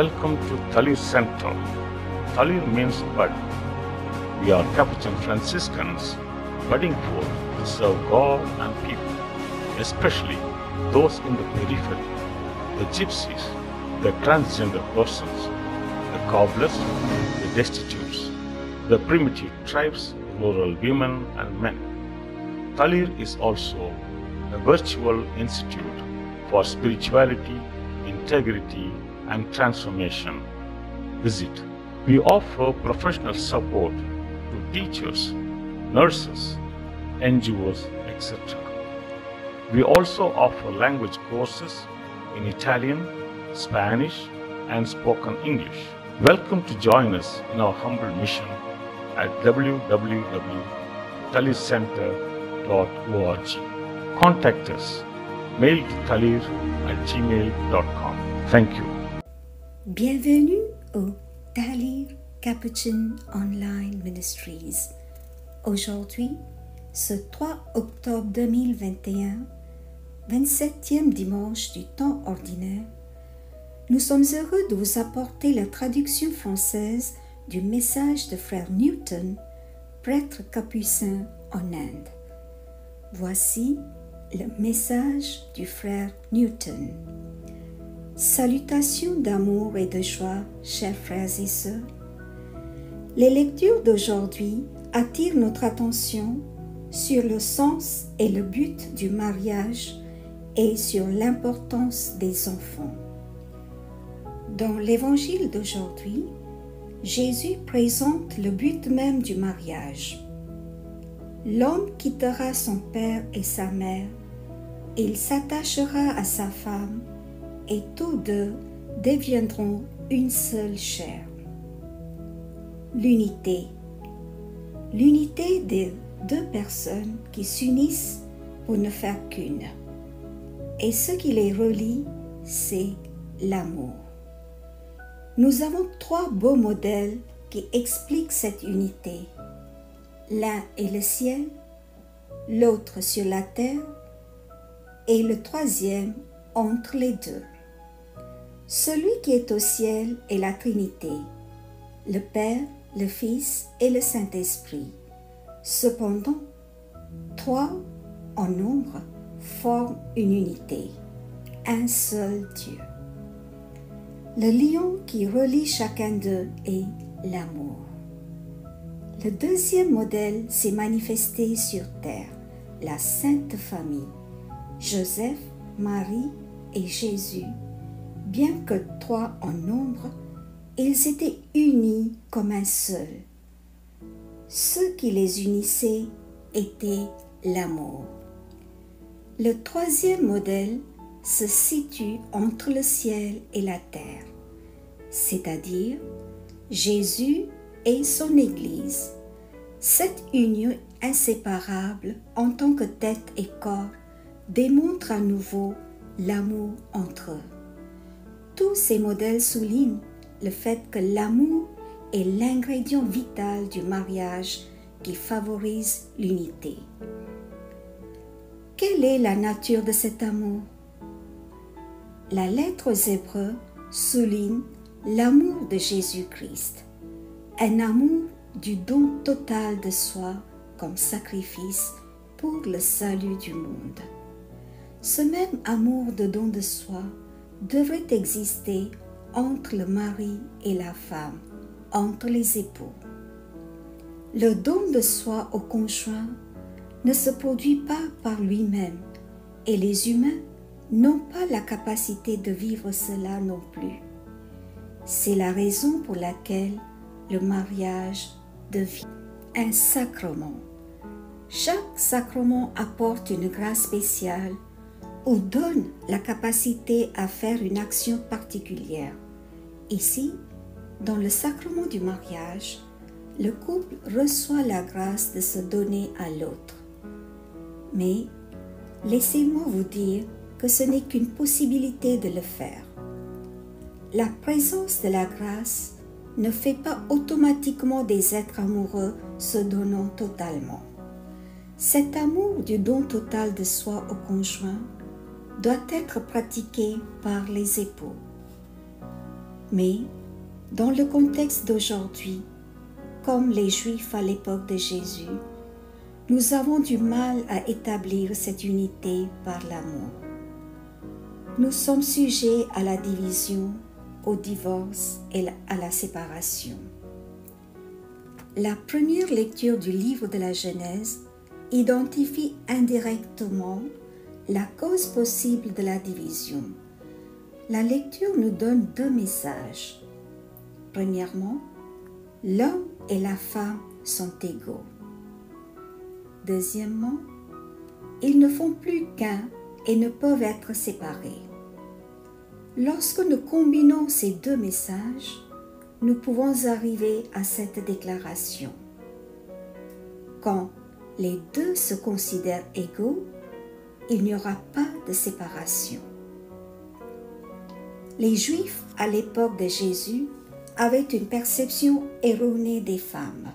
Welcome to Talir Center. Talir means bud. We are Capuchin Franciscans budding forth to serve God and people, especially those in the periphery, the gypsies, the transgender persons, the cobblers, the destitutes, the primitive tribes, rural women and men. Talir is also a virtual institute for spirituality, integrity, and transformation. Visit. We offer professional support to teachers, nurses, NGOs, etc. We also offer language courses in Italian, Spanish, and spoken English. Welcome to join us in our humble mission at www.talircenter.org. Contact us. Mail to talir@gmail.com. Thank you. Bienvenue au Talir Capuchin Online Ministries. Aujourd'hui, ce 3 octobre 2021, 27e dimanche du temps ordinaire, nous sommes heureux de vous apporter la traduction française du message de Frère Newton, prêtre capucin en Inde. Voici le message du Frère Newton. Salutations d'amour et de joie, chers frères et sœurs. Les lectures d'aujourd'hui attirent notre attention sur le sens et le but du mariage et sur l'importance des enfants. Dans l'évangile d'aujourd'hui, Jésus présente le but même du mariage. L'homme quittera son père et sa mère, il s'attachera à sa femme, et tous deux deviendront une seule chair. L'unité. L'unité des deux personnes qui s'unissent pour ne faire qu'une. Et ce qui les relie, c'est l'amour. Nous avons trois beaux modèles qui expliquent cette unité. L'un est le ciel, l'autre sur la terre, et le troisième entre les deux. Celui qui est au ciel est la Trinité, le Père, le Fils et le Saint-Esprit. Cependant, trois en nombre forment une unité, un seul Dieu. Le lion qui relie chacun d'eux est l'amour. Le deuxième modèle s'est manifesté sur terre, la Sainte Famille, Joseph, Marie et Jésus. Bien que trois en nombre, ils étaient unis comme un seul. Ce qui les unissait était l'amour. Le troisième modèle se situe entre le ciel et la terre, c'est-à-dire Jésus et son Église. Cette union inséparable en tant que tête et corps démontre à nouveau l'amour entre eux. Tous ces modèles soulignent le fait que l'amour est l'ingrédient vital du mariage qui favorise l'unité. Quelle est la nature de cet amour? La lettre aux Hébreux souligne l'amour de Jésus-Christ, un amour du don total de soi comme sacrifice pour le salut du monde. Ce même amour de don de soi devrait exister entre le mari et la femme, entre les époux. Le don de soi au conjoint ne se produit pas par lui-même et les humains n'ont pas la capacité de vivre cela non plus. C'est la raison pour laquelle le mariage devient un sacrement. Chaque sacrement apporte une grâce spéciale ou donne la capacité à faire une action particulière. Ici, dans le sacrement du mariage, le couple reçoit la grâce de se donner à l'autre. Mais laissez-moi vous dire que ce n'est qu'une possibilité de le faire. La présence de la grâce ne fait pas automatiquement des êtres amoureux se donnant totalement. Cet amour du don total de soi au conjoint doit être pratiqué par les époux. Mais, dans le contexte d'aujourd'hui, comme les Juifs à l'époque de Jésus, nous avons du mal à établir cette unité par l'amour. Nous sommes sujets à la division, au divorce et à la séparation. La première lecture du livre de la Genèse identifie indirectement la cause possible de la division. La lecture nous donne deux messages. Premièrement, l'homme et la femme sont égaux. Deuxièmement, ils ne font plus qu'un et ne peuvent être séparés. Lorsque nous combinons ces deux messages, nous pouvons arriver à cette déclaration. Quand les deux se considèrent égaux, il n'y aura pas de séparation. Les Juifs à l'époque de Jésus avaient une perception erronée des femmes.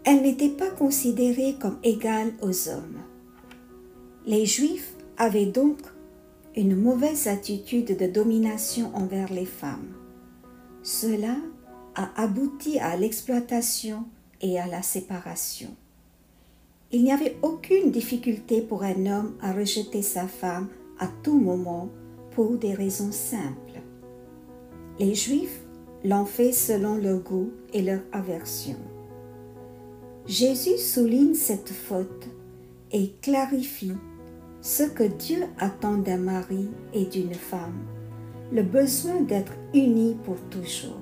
Elles n'étaient pas considérées comme égales aux hommes. Les Juifs avaient donc une mauvaise attitude de domination envers les femmes. Cela a abouti à l'exploitation et à la séparation. Il n'y avait aucune difficulté pour un homme à rejeter sa femme à tout moment pour des raisons simples. Les Juifs l'ont fait selon leur goût et leur aversion. Jésus souligne cette faute et clarifie ce que Dieu attend d'un mari et d'une femme, le besoin d'être unis pour toujours.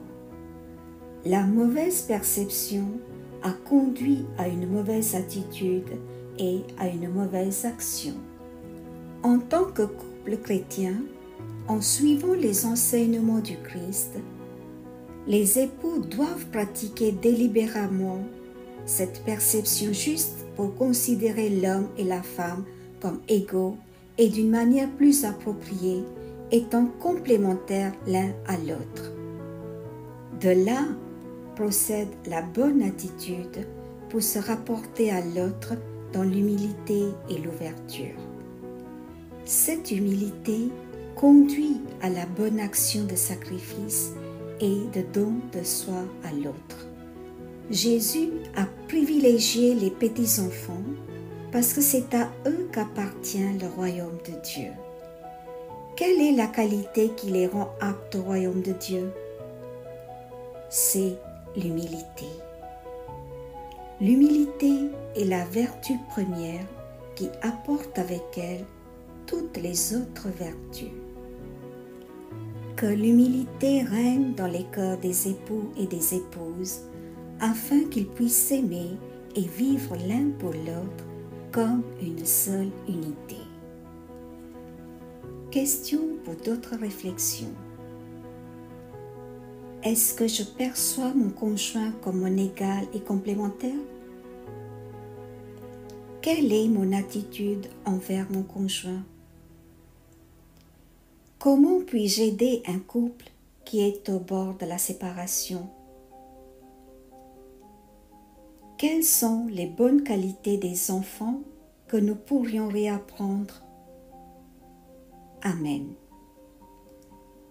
La mauvaise perception a conduit à une mauvaise attitude et à une mauvaise action. En tant que couple chrétien, en suivant les enseignements du Christ, les époux doivent pratiquer délibérément cette perception juste pour considérer l'homme et la femme comme égaux et d'une manière plus appropriée, étant complémentaires l'un à l'autre. De là procède la bonne attitude pour se rapporter à l'autre dans l'humilité et l'ouverture. Cette humilité conduit à la bonne action de sacrifice et de don de soi à l'autre. Jésus a privilégié les petits-enfants parce que c'est à eux qu'appartient le royaume de Dieu. Quelle est la qualité qui les rend aptes au royaume de Dieu? C'est l'humilité. L'humilité est la vertu première qui apporte avec elle toutes les autres vertus. Que l'humilité règne dans les cœurs des époux et des épouses afin qu'ils puissent s'aimer et vivre l'un pour l'autre comme une seule unité. Question pour d'autres réflexions. Est-ce que je perçois mon conjoint comme mon égal et complémentaire? Quelle est mon attitude envers mon conjoint? Comment puis-je aider un couple qui est au bord de la séparation? Quelles sont les bonnes qualités des enfants que nous pourrions réapprendre? Amen.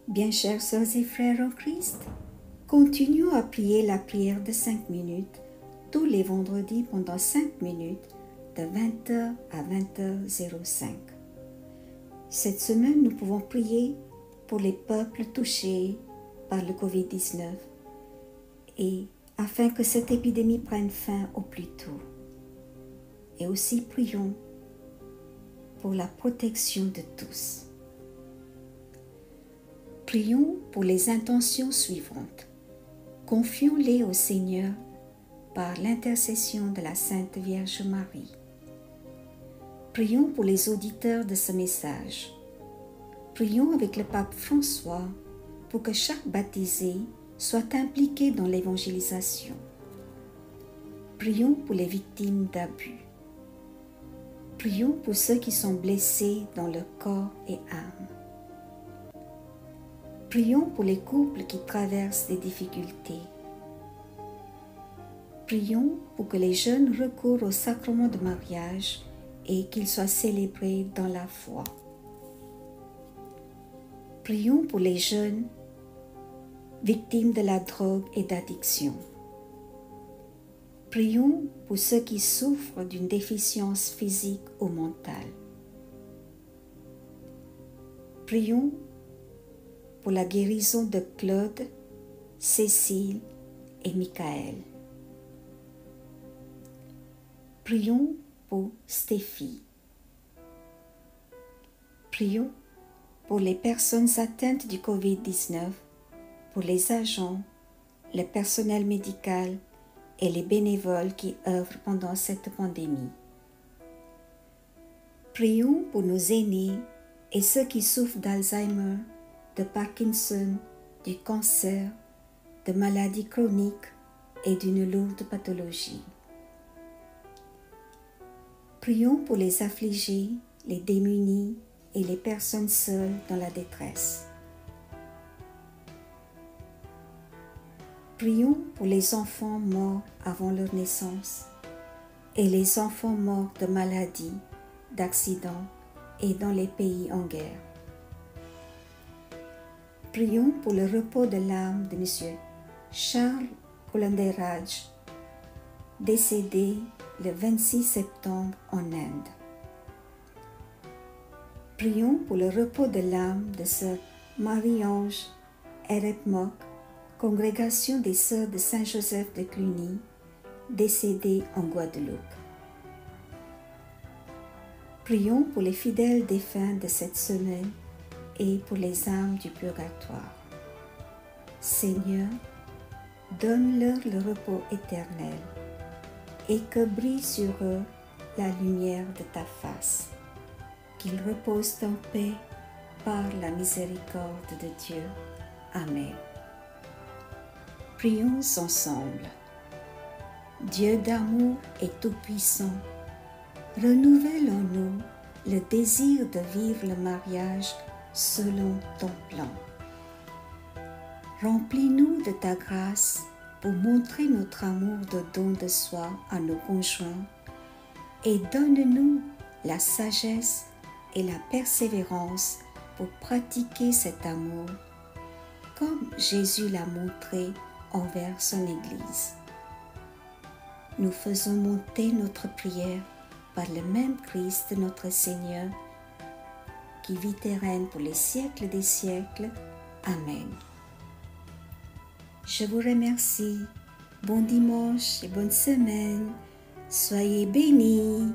Bien chers sœurs et frères en Christ, continuons à prier la prière de 5 minutes tous les vendredis pendant 5 minutes de 20h à 20h05. Cette semaine, nous pouvons prier pour les peuples touchés par le Covid-19 et afin que cette épidémie prenne fin au plus tôt. Et aussi prions pour la protection de tous. Prions pour les intentions suivantes. Confions-les au Seigneur par l'intercession de la Sainte Vierge Marie. Prions pour les auditeurs de ce message. Prions avec le pape François pour que chaque baptisé soit impliqué dans l'évangélisation. Prions pour les victimes d'abus. Prions pour ceux qui sont blessés dans leur corps et âme. Prions pour les couples qui traversent des difficultés. Prions pour que les jeunes recourent au sacrement de mariage et qu'il soit célébré dans la foi. Prions pour les jeunes victimes de la drogue et d'addiction. Prions pour ceux qui souffrent d'une déficience physique ou mentale. Prions pour la guérison de Claude, Cécile et Michael. Prions pour Stéphie. Prions pour les personnes atteintes du COVID-19, pour les agents, le personnel médical et les bénévoles qui œuvrent pendant cette pandémie. Prions pour nos aînés et ceux qui souffrent d'Alzheimer, de Parkinson, du cancer, de maladies chroniques et d'une lourde pathologie. Prions pour les affligés, les démunis et les personnes seules dans la détresse. Prions pour les enfants morts avant leur naissance et les enfants morts de maladies, d'accidents et dans les pays en guerre. Prions pour le repos de l'âme de M. Charles Kulanderaj, décédé le 26 septembre en Inde. Prions pour le repos de l'âme de sœur Marie-Ange Erepmok, congrégation des sœurs de Saint-Joseph de Cluny, décédée en Guadeloupe. Prions pour les fidèles défunts de cette semaine et pour les âmes du purgatoire. Seigneur, donne-leur le repos éternel et que brille sur eux la lumière de ta face. Qu'ils reposent en paix par la miséricorde de Dieu. Amen. Prions ensemble. Dieu d'amour et tout-puissant, renouvelle en nous le désir de vivre le mariage selon ton plan. Remplis-nous de ta grâce pour montrer notre amour de don de soi à nos conjoints et donne-nous la sagesse et la persévérance pour pratiquer cet amour comme Jésus l'a montré envers son Église. Nous faisons monter notre prière par le même Christ notre Seigneur qui vit et règne pour les siècles des siècles. Amen. Je vous remercie. Bon dimanche et bonne semaine. Soyez bénis.